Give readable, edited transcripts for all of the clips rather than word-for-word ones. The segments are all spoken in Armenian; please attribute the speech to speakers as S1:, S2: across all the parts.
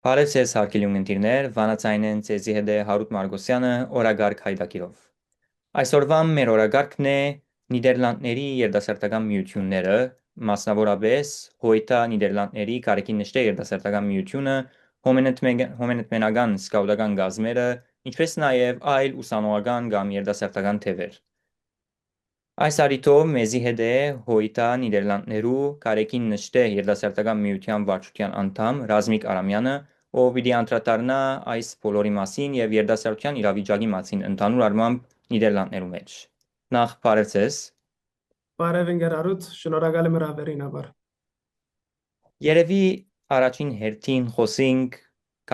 S1: Բարև ձեզ հարգելի ունկնդիրներ, վանացային են ձեզի հետ է Հարութ Մարգոսյանը օրագարկ հայդակիրով։ Այսօրվա մեր օրագարկն է Նիդերլանդների երիտասարդական միությունները, մասնավորապես Հոյտա Նիդերլանդների Կարեկի նշտե երիտասարդական միությունը, հոմենետմենական սկաուտական գազմերը, ինչպես նաև այլ ուսանողական կամ երիտասարդական թևեր։ Այս առիթով մեզի հետ է Հոյտա Նիդերլանդներու Կարեկին նշտե երիտասարդական միության վարչության անդամ Ռազմիկ Արամյանը, ով պիտի անդրադառնա այս բոլորի մասին եւ երիտասարդության իրավիճակի մասին ընդհանուր առմամբ Նիդերլանդներու մեջ։ Նախ բարև ձեզ։
S2: Բարև ընկերարուտ, շնորհակալ եմ հրավերին համար։
S1: Երևի առաջին հերթին խոսենք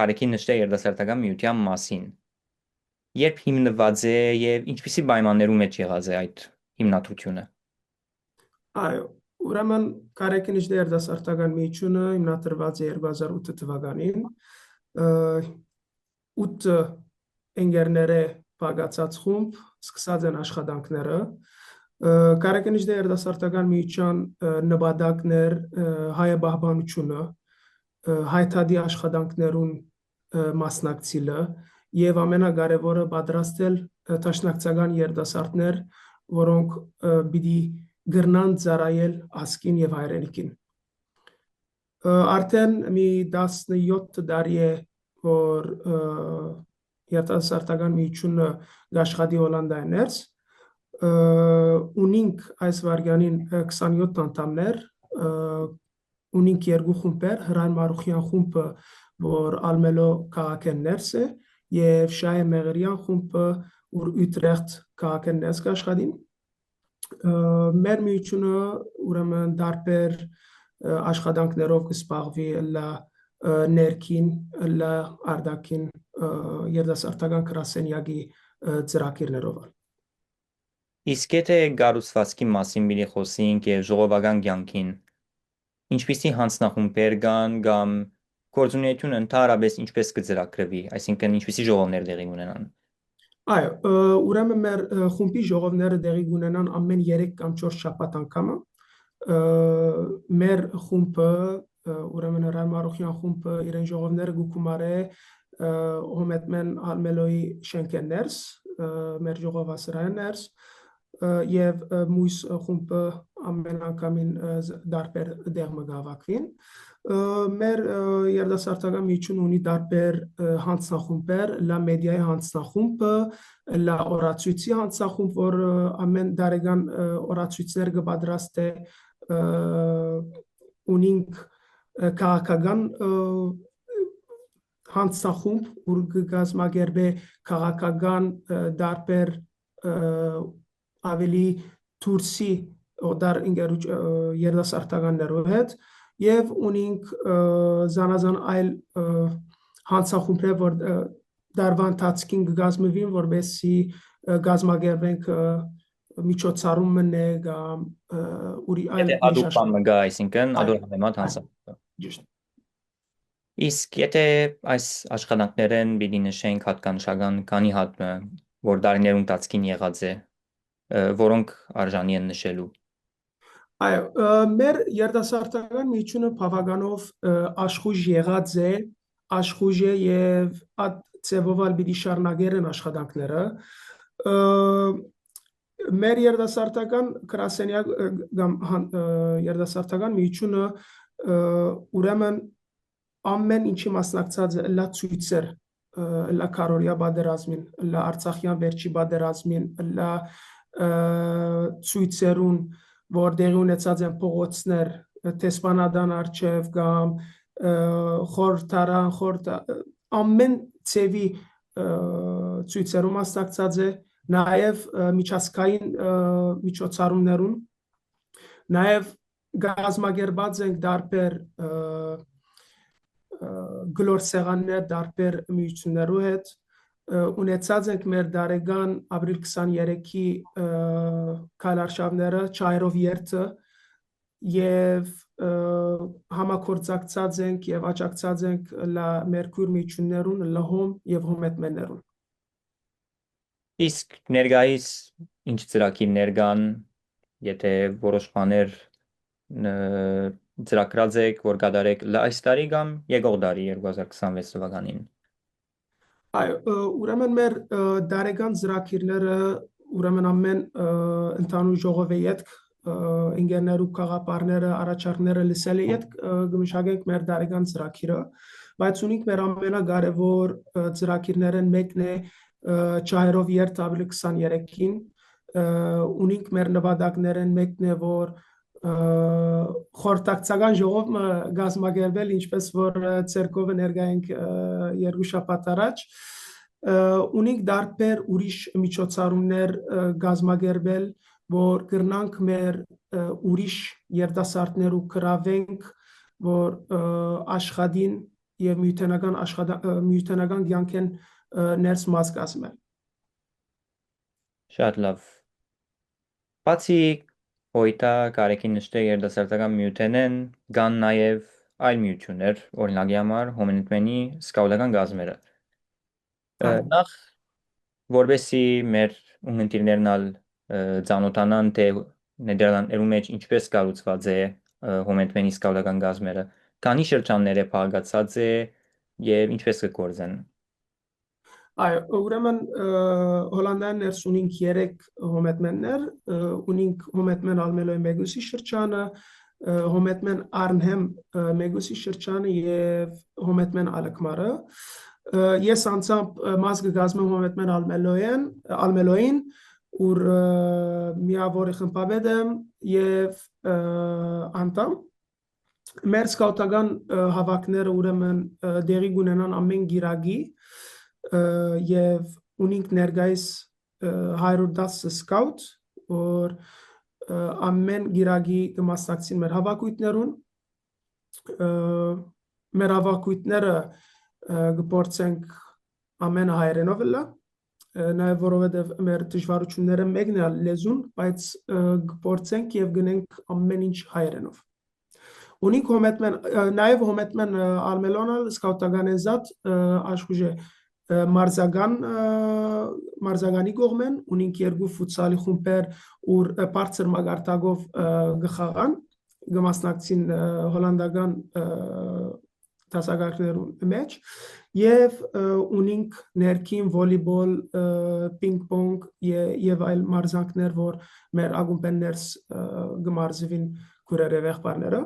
S1: Կարեկին նշտե երիտասարդական միության մասին։ Երբ հիմնված է եւ ինչպիսի պայմաններու մեջ եղած է այդ հիմնադրությունը։
S2: Այո, ուրեմն Կարեկինիչների երիտասարդական միությունը հիմնադրված է 2008 թվականին։ 8 ընկերները բաղացած խումբ սկսած են աշխատանքները։ Կարեկինիչների երիտասարդական միության նպատակներ հայաբահբանությունը, հայթադի աշխատանքներուն մասնակցելը եւ ամենակարևորը պատրաստել տաշնակցական երիտասարդներ, որոնք պիտի գրնան ծառայել ազգին եւ հայրենիքին։ Արդեն մի 17 տարի է, որ երիտասարդական միությունը աշխատի Հոլանդիայի ներս, ունենք այս վարյանին 27 անդամներ, ունենք երկու խումբեր, Հրան Մարուխյան խումբը, որ Ալմելո քաղաքեն ներս է, եւ Շահե Մեղրյան խումբը, որ Ուտրեխտ քաղաքեն ներս կաշխատին։ Մեր միությունը ուրեմն դարբեր աշխատանքներով կսպաղվի լա ներքին, լա արդակին երիտասարդական գրասենյակի ծրագիրներով։
S1: Իսկ եթե գառուցվածքի մասին մի խոսենք եւ ժողովական կյանքին, ինչպիսի հանձնախումբեր կան կամ գործունեությունը ընդհանրապես ինչպես կծրագրվի, այսինքն ինչպիսի ժողովներ տեղի ունենան։
S2: Այո, ուրեմն մեր խումբի ժողովները տեղի կունենան ամեն 3 կամ 4 շաբաթ անգամը։ Մեր խումբը, ուրեմն Հրան Մարուխյան խումբը իրեն ժողովները գուկումարե Հոմետմեն Ալմելոյի շենքեն ներս, մեր ժողովասրահեն ներս, եւ մույս խումբը ամեն անգամին դարբեր դեղ մգավակվին։ Մեր երիտասարդական միությունը ունի դարբեր հանձնախումբեր, լա մեդիայի հանձնախումբը, լա օրացույցի հանձնախումբ, որ ամեն դարեգան օրացույցներ կպատրաստե, ունենք քաղաքական հանձնախումբ, որ կկազմակերպե քաղաքական դարբեր ավելի դուրսի օդար երիտասարդականներով հետ եւ ունենք զանազան այլ հանձնախումբներ, որ դարվա ընթացքին կգազմվին, որբեսի գազմագերբենք միջոցառումը կամ ուրի այլ
S1: Եթե հատուկ բան մը գա, այսինքն ադոր համեմատ հանձնախումբը։
S2: Ճիշտ։
S1: Իսկ եթե այս աշխատանքներեն պիտի նշենք հատկանշական քանի հատ որ դարիներու ընթացքին եղած է, որոնք արժանի են նշելու։
S2: Այո, մեր երիտասարդական միությունը բավականով աշխույժ եղած է, աշխույժ է եւ այդ ծեվով պիտի շարունակեն աշխատանքները։ Մեր երիտասարդական գրասենյակ կամ երիտասարդական միությունը ուրեմն ամեն ինչի մասնակցած է լա ցույցեր, լա Կարորիա բادرազմին, լա Արցախյան վերջի բادرազմին, լա ցույցերուն, որ դեղի ունեցած են փողոցներ, տեսփանադան արչև կամ խորհրդարան, ամեն ցևի ցույցերում մասնակցած է, նաև միջազգային միջոցառումներուն, նաև գազմագերբած ենք դարբեր գլորսեղաններ դարբեր միություններու հետ, ունեցած ենք մեր դարեգան ապրիլ 23-ի քայլարշավները Չայրով երթը եւ համակորձակցած ենք եւ աջակցած ենք լա Մերկուր միություններուն, լհոմ եւ հոմետմեններուն։
S1: Իսկ ներգայիս ինչ ծրագիրներ կան, եթե որոշ բաներ ծրագրած եք, որ կատարեք այս տարի կամ եկող տարի 2026 թվականին։
S2: Այո, ուրեմն մեր դարեգան ծրագիրները ուրեմն ամեն ընդհանուր ժողովի հետ ինգեներու խաղապարները առաջարկները լսել հետ գմշակենք մեր դարեգան ծրագիրը, բայց ունենք մեր ամենակարևոր ծրագիրներն մեկն է չայրով երթ ավելի 23-ին ունենք մեր նվադակներն մեկն է որ խորհրդակցական ժողովը գազմագերվել ինչպես որ ցերկովը ներկայենք երկու շաբաթ առաջ ունենք դարբեր ուրիշ միջոցառումներ գազմագերվել որ կրնանք մեր ուրիշ երիտասարդներու գրավենք որ աշխատին եւ միութենական կյանքեն ներս մաս կազմել
S1: Շատ լավ։ Բացի Հոյտա կարեկի նշտե երիտասարդական միութենեն կան նաև այլ միություններ, օրինակի համար հոմենիտմենի սկաուտական գազմերը։ Նախ որբեսի մեր ունգընտիրներն ալ ծանոթանան թե Նեդերլանդներու մեջ ինչպես կառուցված է հոմենիտմենի սկաուտական գազմերը, քանի շրջաններ է փակացած է եւ ինչպես կգործեն։
S2: Այո, ուրեմն Հոլանդիան ներս ունենք 3 հոմետմեններ, ունենք հոմետմեն Ալմելոյ Մեգուսի շրջանը, հոմետմեն Արնհեմ Մեգուսի շրջանը եւ հոմետմեն Ալկմարը։ Ես անցամբ մաս կգազմեմ հոմետմեն Ալմելոյին, ուր միավորի խմբավետ եմ եւ անտամ մեր սկաուտական հավաքները ուրեմն դեղի կունենան ամեն գիրագի եւ ունենք ներկայիս 110 սկաուտ որ ամեն գիրագի կմասնակցին մեր հավաքույթներուն մեր հավաքույթները կփորձենք ամեն հայերենով լա նաև որովհետև մեր դժվարությունները մեկն է լեզուն բայց կփորձենք եւ գնենք ամեն ինչ հայերենով ունենք հոմետմեն նաև հոմետմեն Ալմելոնալ սկաուտական զատ աշխուժե մարզագանի կողմեն ունենք երկու ֆուտսալի խումբեր ուր բարձր մագարտակով գխաղան գմասնակցին հոլանդական դասակարգներու մեջ եւ ունենք ներքին վոլեյբոլ պինգ-պոնգ եւ այլ մարզանքներ որ մեր ակումբներս գմարզվին քուրերը եղբայրները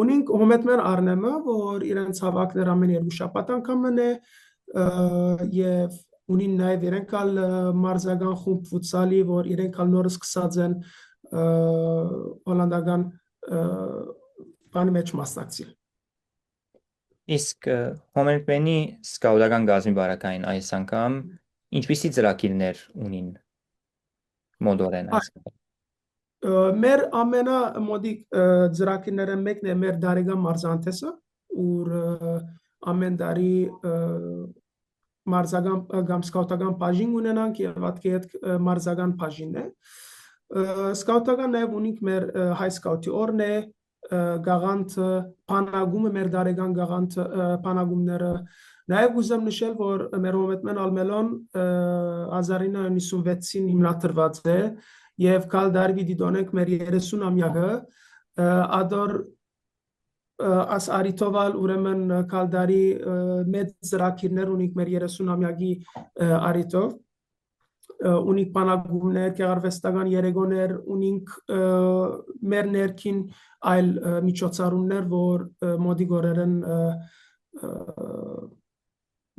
S2: ունենք հոմետմեն Արնեմը որ իրենց հավաքներ ամեն երկու շաբաթ անգամն է եւ ունին նաև իրենք ալ մարզական խումբ ֆուտսալի որ իրենք ալ նորը սկսած են հոլանդական բանի մեջ մասնակցել
S1: Իսկ հոմենիտմենի սկաուտական գազմի բարակային այս անգամ ինչպիսի ծրագիրներ ունին մոդորեն այս
S2: մեր ամենամոդիկ ծրագիրները մեկն է մեր դարեգան մարզանտեսը ուր ամեն տարի մարզական կամ սկաուտական բաժին ունենանք եւ ատկի հետ մարզական բաժինն է սկաուտական նաև ունենք մեր հայ սկաուտի օրն է գաղանթը փանագումը մեր դարեգան գաղանթ փանագումները նաև ուզեմ նշել որ մեր հոմետմեն Ալմելոն 1996-ին հիմնադրված է եւ կալ դարվի դիտոնենք մեր 30-ամյակը ադոր as արիտովալ ուրեմն կալդարի մեծ ծրագիրներ ունենք մեր 30-ամյակի արիտով ունենք բանագումներ, գեղարվեստական երեգոներ, ունենք մեր ներքին այլ միջոցառումներ, որ մոդիկ օրերն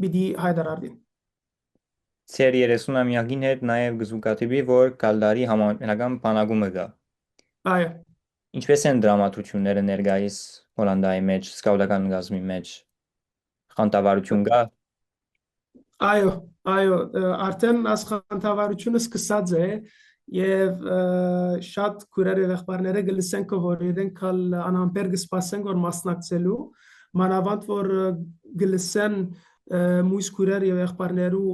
S2: պիտի հայտարարվին։
S1: Ձեր 30-ամյակին հետ նաև գզուկատիպի, որ կալդարի համանական բանագումը կա։
S2: Այո։
S1: Ինչպես են դրամատուրգությունները ներկայիս Հոլանդիայի մեջ, սկաուտական գազմի մեջ խանդավառություն կա։
S2: Այո, արդեն ասխանդավառությունը սկսած է եւ շատ քուրեր եւ եղբայրները գլսենք որ իրենք անամբեր կսպասեն որ մասնակցելու մանավանդ որ գլսեն մույս քուրեր եւ եղբայրներու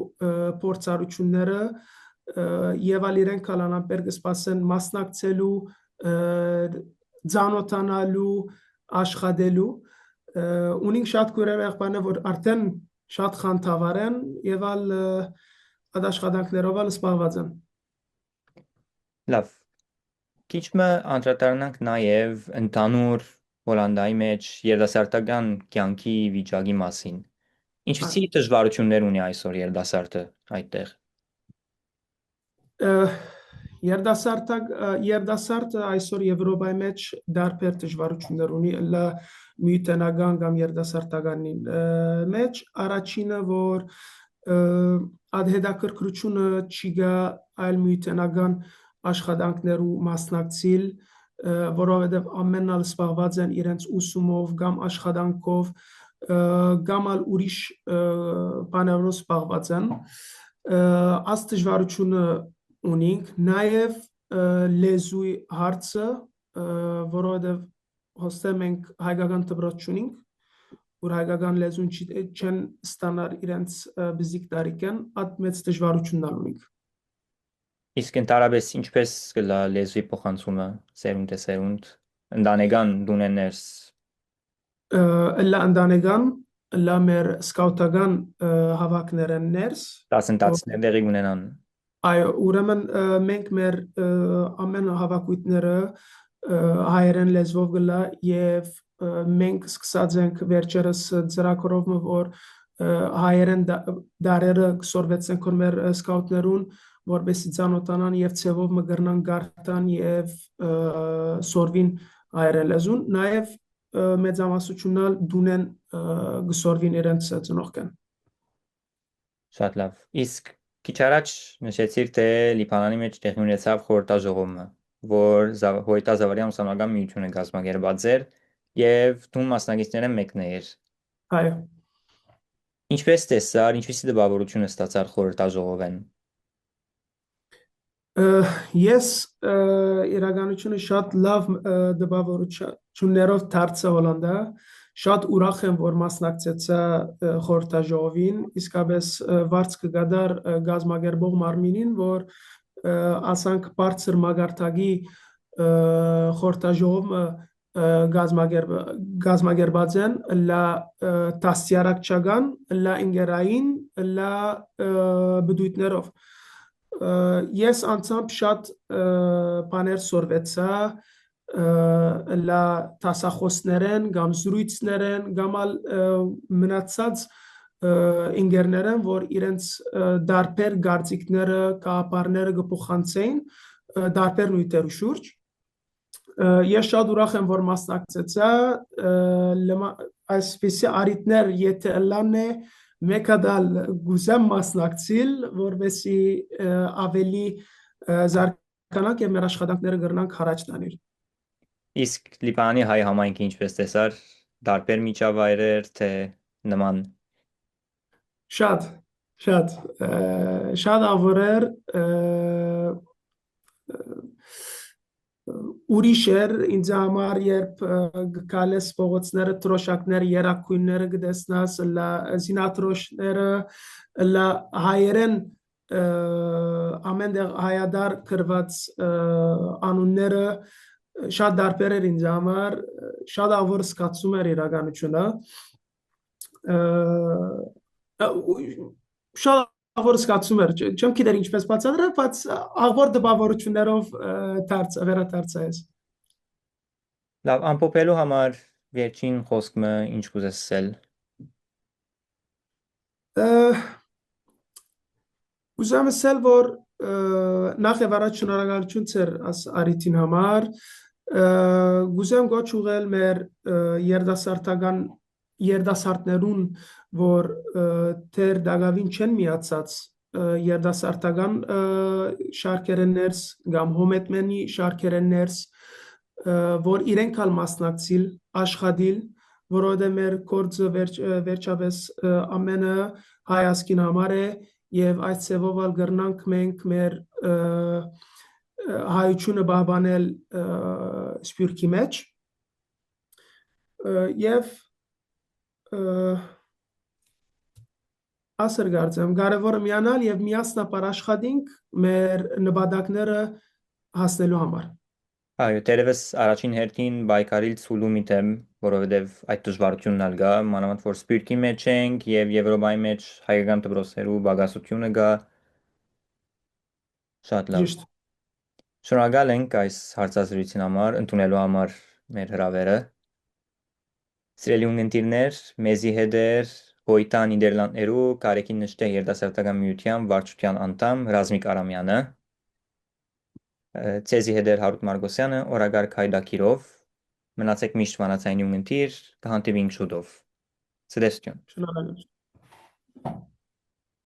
S2: փորձառությունները եւ ալ իրենք անամբեր կսպասեն մասնակցելու ծանոթանալու աշխատելու ունենք շատ քուրեր եղբայրներ որ արդեն շատ խանդավառ են եւ ալ այդ աշխատանքներով ալ զբաղված են։
S1: Լավ։ Քիչ մը անդրադառնանք նաև ընդհանուր Հոլանդայի մեջ երիտասարդական կյանքի վիճակի մասին։
S2: Այո։
S1: Ինչպիսի դժվարություններ ունի այսօր երիտասարդը այդտեղ։
S2: Ը, Երդասարտը այսօր Եվրոպայի մեջ դարբեր դժվարություններ ունի լա միութենական կամ երդասարտականի մեջ առաջինը որ ադհեդակրկրությունը չի գա այլ միութենական աշխատանքներու մասնակցիլ որովհետև ամենն ալ սպառված են իրենց ուսումով կամ աշխատանքով կամ ալ ուրիշ բաներով սպառված են աս դժվարությունը ունենք նաև լեզուի հարցը որովհետև հոստե մենք հայկական դպրոց չունենք որ հայկական լեզուն չեն ստանալ իրենց բզիկ տարիքեն այդ մեծ դժվարություններ ունենք
S1: Իսկ ընդհանրապես ինչպես կլա լեզվի փոխանցումը սերունդ է սերունդ ընտանեկան դունեններս
S2: լա ընտանեկան լա մեր սկաուտական հավաքներն ներս
S1: դասընթացներ տեղի ունենան։
S2: այո, ուրեմն մենք մեր ամեն հավաքույթները հայերեն լեզվով գլա եւ մենք սկսած ենք վերջերս ծրագրով որ հայերեն դարերը կսորվեցենք որ մեր սկաուտներուն որբեսի ցանոթանան եւ ցևով մգրնան գարտան եւ սորվին հայերեն լեզուն նաեւ մեծամասնությունն դունեն գսորվին իրենց ծնողքեն
S1: Շատ լավ։ Իսկ քիչ առաջ նշեցիր, թե Լիբանանի մեջ տեղի ունեցավ խորհրդաժողովը, որ Հոյտազավարյան ուսանողական միությունը կազմակերպած էր եւ դու մասնակիցները մեկն էիր։
S2: այո
S1: Ինչպես տեսար, ինչպիսի տպավորություն ստացար խորհրդաժողովեն։
S2: Ես իրականությունը շատ լավ դպավորություններով դարձա Հոլանդա, շատ ուրախ եմ, որ մասնակցեցա խորհրդաժողովին, իսկապես վարձ կգադար գազագերբող մարմինին, որ ասանք բարձր մագարտագի խորհրդաժողովը գազագերբած են, լա տասյարակչական, լա ինգերային, լա բդույթներով ես անցամբ շատ բաներ սորվեցա լա տասախոսներեն կամ զրույցներեն կամ ալ մնացած ինգերներեն որ իրենց դարբեր գարցիկները կապարները կփոխանցեին դարբեր նույթերու շուրջ ես շատ ուրախ եմ որ մասնակցեցա այսպիսի արիտներ եթե լան է մեկադալ գուզեմ մասնակցիլ, որովհետեւ ավելի զարգանանք եւ մեր աշխատանքները կրնանք առաջ տանել։
S1: Իսկ Լիբանանի հայ համայնքը ինչպես տեսար, դարբեր միջավայրեր, թե նման
S2: Շատ, շատ, շատ ավորեր ուրիշ էր ինձ համար երբ գալես փողոցները տրոշակները երակույնները գտեսնաս լա զինատրոշները լա հայերեն ամենտեղ հայադար կրված անունները շատ դարբեր էր ինձ համար շատ ավոր սկացում էր իրականությունը շատ ավոր սկացում էր չեմ գիտեր ինչպես բացատրել բայց ավոր դպավորություններով վերադարձա ես
S1: լավ ամփոփելու համար վերջին խոսքը ինչ կուզես ասել։
S2: Ուզում ասել որ նախ եւ առաջ շնորհակալություն ծեր արիթին համար գուզեմ գոչ ուղել մեր երդասարտական երդասարտներուն որ թեր դագավին չեն միացած երդասարտական շարքերներս կամ հոմետմենի շարքերներս որ իրենք ալ մասնակցիլ աշխատիլ որովհետև մեր կորձը վերջապես ամենը հայասկին համար է եւ այդ ծևով ալ գրնանք մենք մեր հայությունը բահբանել սպյուրքի մեջ եւ ասր գարձեմ կարևորը միանալ եւ միասնապար աշխատենք մեր նպատակները հասնելու համար
S1: Այո, դերևս առաջին հերթին բայկարիլ ցուլու միտեմ, որովհետև այդ դժվարությունն ալ գա, մանավանդ որ սպիրտի մեջ ենք եւ Եվրոպայի մեջ հայկական դպրոցերու բագասությունը գա, շատ լավ։
S2: ճիշտ
S1: Շնորհակալ ենք այս հարցազրույցին համար, ընդունելու համար մեր հրավերը։ Սիրելի ունկնդիրներ, մեզի հետ էր Հոյտա Նիդերլանդներու Կարեկին նշտե երիտասարդական միության վարչության անդամ Ռազմիկ Արամյանը, ցեզի հետ էր Հարութ Մարգոսյանը, օրագար Քայդակիրով, մնացեք միշտ վանացայինի ունկնդիր, կհանդիպինք շուտով։ Ցտեսություն։
S2: Շնորհակալ եմ։